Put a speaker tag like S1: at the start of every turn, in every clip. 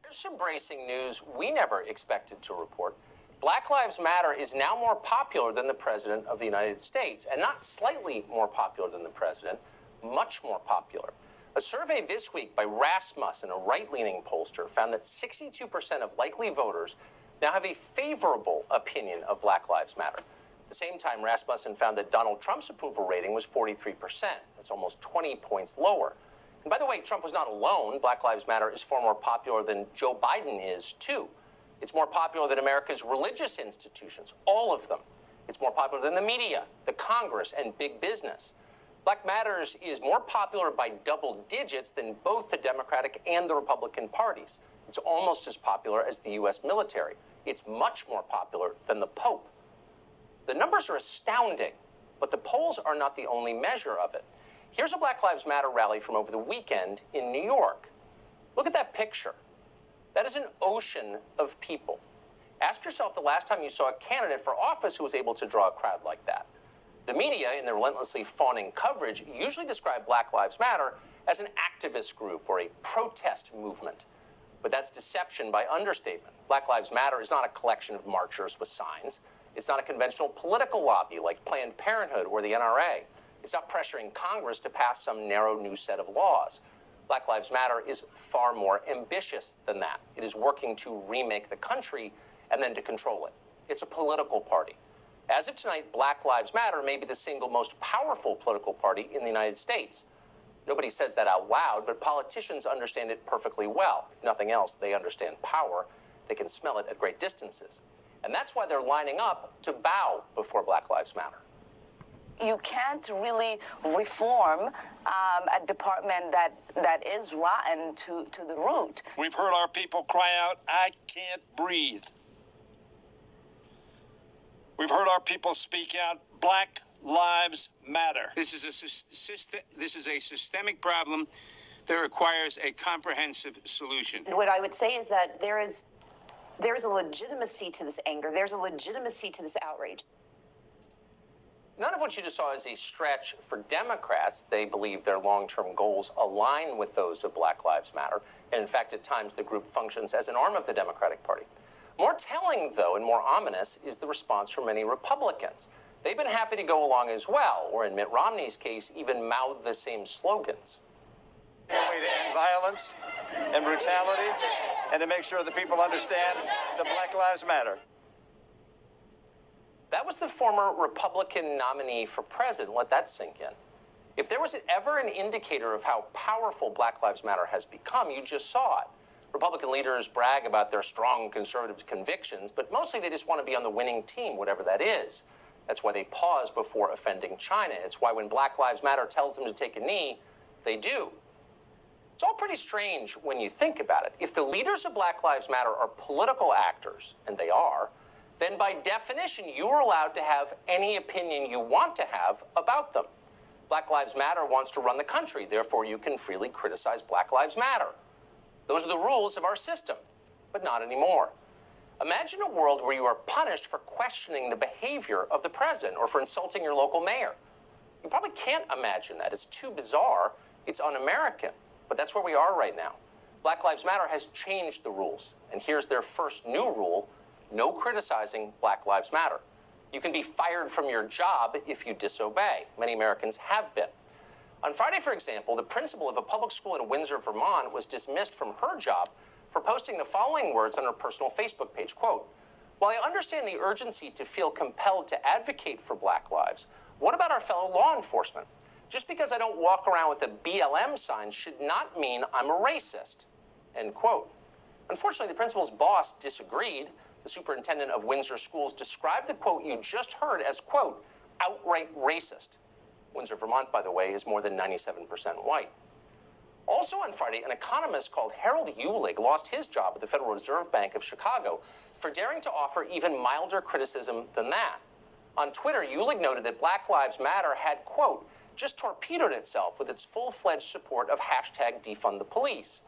S1: Here's some bracing news we never expected to report. Black Lives Matter is now more popular than the President of the United States, and not slightly more popular than the President, much more popular. A survey this week by Rasmussen, a right-leaning pollster, found that 62% of likely voters now have a favorable opinion of Black Lives Matter. At the same time, Rasmussen found that Donald Trump's approval rating was 43%. That's almost 20 points lower. And by the way, Trump was not alone. Black Lives Matter is far more popular than Joe Biden is, too. It's more popular than America's religious institutions, all of them. It's more popular than the media, the Congress, and big business. Black Matters is more popular by double digits than both the Democratic and the Republican parties. It's almost as popular as the U.S. military. It's much more popular than the Pope. The numbers are astounding, but the polls are not the only measure of it. Here's a Black Lives Matter rally from over the weekend in New York. Look at that picture. That is an ocean of people. Ask yourself the last time you saw a candidate for office who was able to draw a crowd like that. The media, in their relentlessly fawning coverage, usually describe Black Lives Matter as an activist group or a protest movement. But that's deception by understatement. Black Lives Matter is not a collection of marchers with signs. It's not a conventional political lobby like Planned Parenthood or the NRA. It's not pressuring Congress to pass some narrow new set of laws. Black Lives Matter is far more ambitious than that. It is working to remake the country and then to control it. It's a political party. As of tonight, Black Lives Matter may be the single most powerful political party in the United States. Nobody says that out loud, but politicians understand it perfectly well. If nothing else, they understand power. They can smell it at great distances. And that's why they're lining up to bow before Black Lives Matter.
S2: You can't really reform a department that is rotten to the root.
S3: We've heard our people cry out, "I can't breathe." We've heard our people speak out, "Black Lives Matter."
S4: This is a systemic problem that requires a comprehensive solution.
S5: What I would say is that there is a legitimacy to this anger. There's a legitimacy to this outrage.
S1: None of what you just saw is a stretch for Democrats. They believe their long-term goals align with those of Black Lives Matter. And in fact, at times, the group functions as an arm of the Democratic Party. More telling, though, and more ominous is the response from many Republicans. They've been happy to go along as well, or in Mitt Romney's case, even mouth the same slogans.
S3: The way to end violence and brutality and to make sure that people understand that Black Lives Matter.
S1: That was the former Republican nominee for president. Let that sink in. If there was ever an indicator of how powerful Black Lives Matter has become, you just saw it. Republican leaders brag about their strong conservative convictions, but mostly they just want to be on the winning team, whatever that is. That's why they pause before offending China. It's why when Black Lives Matter tells them to take a knee, they do. It's all pretty strange when you think about it. If the leaders of Black Lives Matter are political actors, and they are, then by definition, you are allowed to have any opinion you want to have about them. Black Lives Matter wants to run the country. Therefore, you can freely criticize Black Lives Matter. Those are the rules of our system, but not anymore. Imagine a world where you are punished for questioning the behavior of the president or for insulting your local mayor. You probably can't imagine that. It's too bizarre. It's un-American. But that's where we are right now. Black Lives Matter has changed the rules. And here's their first new rule: no criticizing Black Lives Matter. You can be fired from your job if you disobey. Many Americans have been. On Friday, for example, the principal of a public school in Windsor, Vermont, was dismissed from her job for posting the following words on her personal Facebook page, quote, "While I understand the urgency to feel compelled to advocate for Black lives, what about our fellow law enforcement? Just because I don't walk around with a BLM sign should not mean I'm a racist," end quote. Unfortunately, the principal's boss disagreed. The superintendent of Windsor Schools described the quote you just heard as, quote, "outright racist." Windsor, Vermont, by the way, is more than 97% white. Also on Friday, an economist called Harold Uhlig lost his job at the Federal Reserve Bank of Chicago for daring to offer even milder criticism than that. On Twitter, Uhlig noted that Black Lives Matter had, quote, just torpedoed itself with its full-fledged support of hashtag defund the police.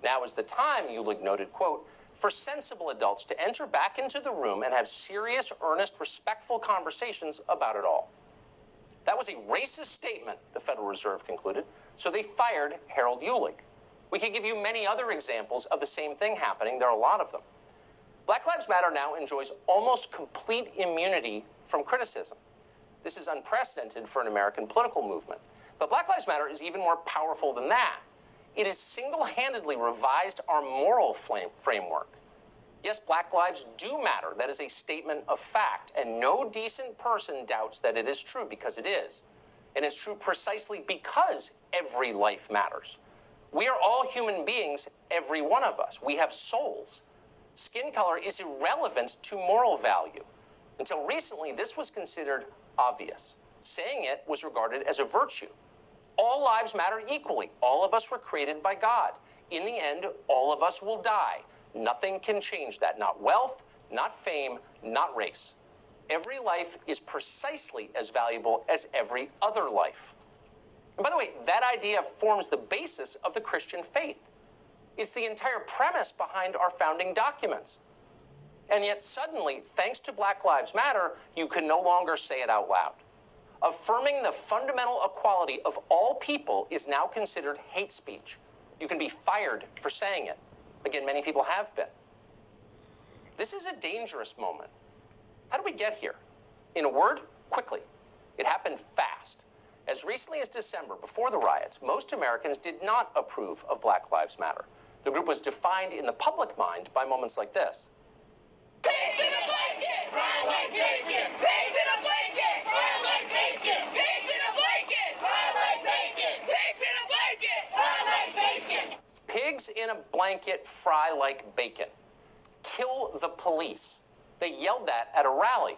S1: Now is the time, Uhlig noted, quote, for sensible adults to enter back into the room and have serious, earnest, respectful conversations about it all. That was a racist statement, the Federal Reserve concluded, so they fired Harold Uhlig. We could give you many other examples of the same thing happening. There are a lot of them. Black Lives Matter now enjoys almost complete immunity from criticism. This is unprecedented for an American political movement. But Black Lives Matter is even more powerful than that. It has single-handedly revised our moral framework. Yes, Black lives do matter. That is a statement of fact, and no decent person doubts that it is true, because it is. And it's true precisely because every life matters. We are all human beings, every one of us. We have souls. Skin color is irrelevant to moral value. Until recently, this was considered obvious. Saying it was regarded as a virtue. All lives matter equally. All of us were created by God. In the end, all of us will die. Nothing can change that. Not wealth, not fame, not race. Every life is precisely as valuable as every other life. And by the way, that idea forms the basis of the Christian faith. It's the entire premise behind our founding documents. And yet suddenly, thanks to Black Lives Matter, you can no longer say it out loud. Affirming the fundamental equality of all people is now considered hate speech. You can be fired for saying it. Again, many people have been. This is a dangerous moment. How did we get here? In a word, quickly. It happened fast. As recently as December, before the riots, most Americans did not approve of Black Lives Matter. The group was defined in the public mind by moments like this.
S6: Pigs in a blanket! Fry like bacon! Pigs in a blanket! Fry like bacon! Pigs in a blanket! Fry like bacon! Pigs in a blanket! Fry like bacon!
S1: Pigs in a blanket fry like bacon. Kill the police. They yelled that at a rally.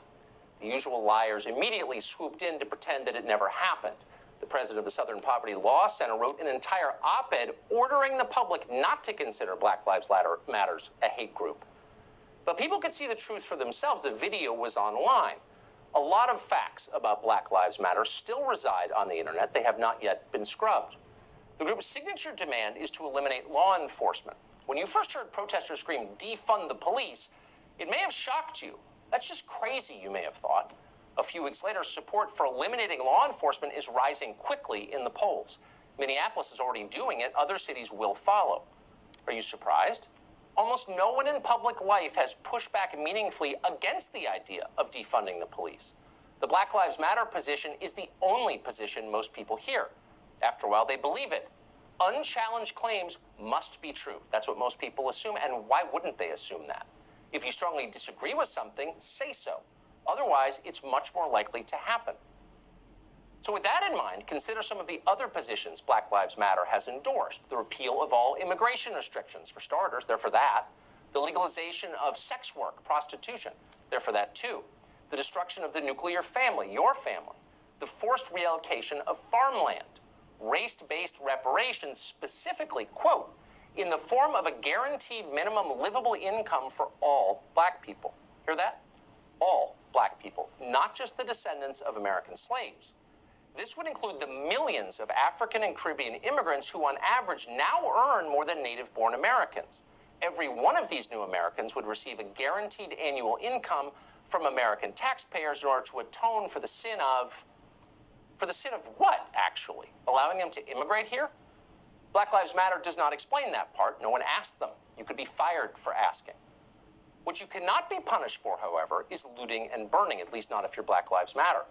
S1: The usual liars immediately swooped in to pretend that it never happened. The president of the Southern Poverty Law Center wrote an entire op-ed ordering the public not to consider Black Lives Matter a hate group. But people could see the truth for themselves. The video was online. A lot of facts about Black Lives Matter still reside on the internet. They have not yet been scrubbed. The group's signature demand is to eliminate law enforcement. When you first heard protesters scream, "Defund the police," it may have shocked you. That's just crazy, you may have thought. A few weeks later, support for eliminating law enforcement is rising quickly in the polls. Minneapolis is already doing it. Other cities will follow. Are you surprised? Almost no one in public life has pushed back meaningfully against the idea of defunding the police. The Black Lives Matter position is the only position most people hear. After a while, they believe it. Unchallenged claims must be true. That's what most people assume, and why wouldn't they assume that? If you strongly disagree with something, say so. Otherwise, it's much more likely to happen. So with that in mind, consider some of the other positions Black Lives Matter has endorsed. The repeal of all immigration restrictions, for starters, they're for that. The legalization of sex work, prostitution, they're for that too. The destruction of the nuclear family, your family. The forced reallocation of farmland. Race-based reparations, specifically, quote, in the form of a guaranteed minimum livable income for all black people. Hear that? All black people, not just the descendants of American slaves. This would include the millions of African and Caribbean immigrants who on average now earn more than native-born Americans. Every one of these new Americans would receive a guaranteed annual income from American taxpayers in order to atone for the sin of what, actually? Allowing them to immigrate here? Black Lives Matter does not explain that part. No one asked them. You could be fired for asking. What you cannot be punished for, however, is looting and burning, at least not if you're Black Lives Matter.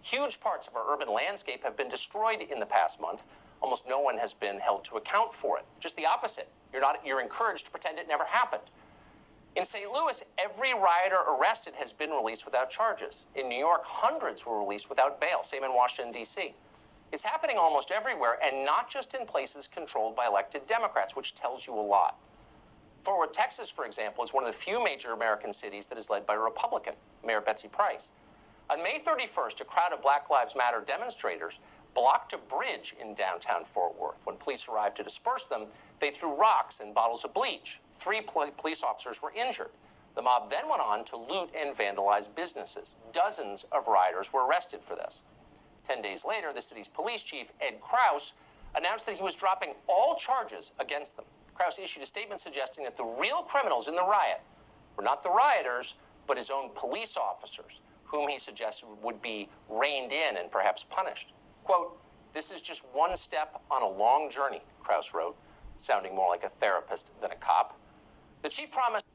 S1: Huge parts of our urban landscape have been destroyed in the past month. Almost no one has been held to account for it. Just the opposite. You're encouraged to pretend it never happened. In St. Louis, every rioter arrested has been released without charges. In New York, hundreds were released without bail. Same in Washington, D.C. It's happening almost everywhere, and not just in places controlled by elected Democrats, which tells you a lot. Fort Worth, Texas, for example, is one of the few major American cities that is led by a Republican, Mayor Betsy Price. On May 31st, a crowd of Black Lives Matter demonstrators blocked a bridge in downtown Fort Worth. When police arrived to disperse them, they threw rocks and bottles of bleach. 3 police officers were injured. The mob then went on to loot and vandalize businesses. Dozens of rioters were arrested for this. 10 days later, the city's police chief, Ed Krause, announced that he was dropping all charges against them. Krause issued a statement suggesting that the real criminals in the riot were not the rioters, but his own police officers, whom he suggested would be reined in and perhaps punished. Quote, "This is just one step on a long journey," Krause wrote. sounding more like a therapist than a cop. The chief promised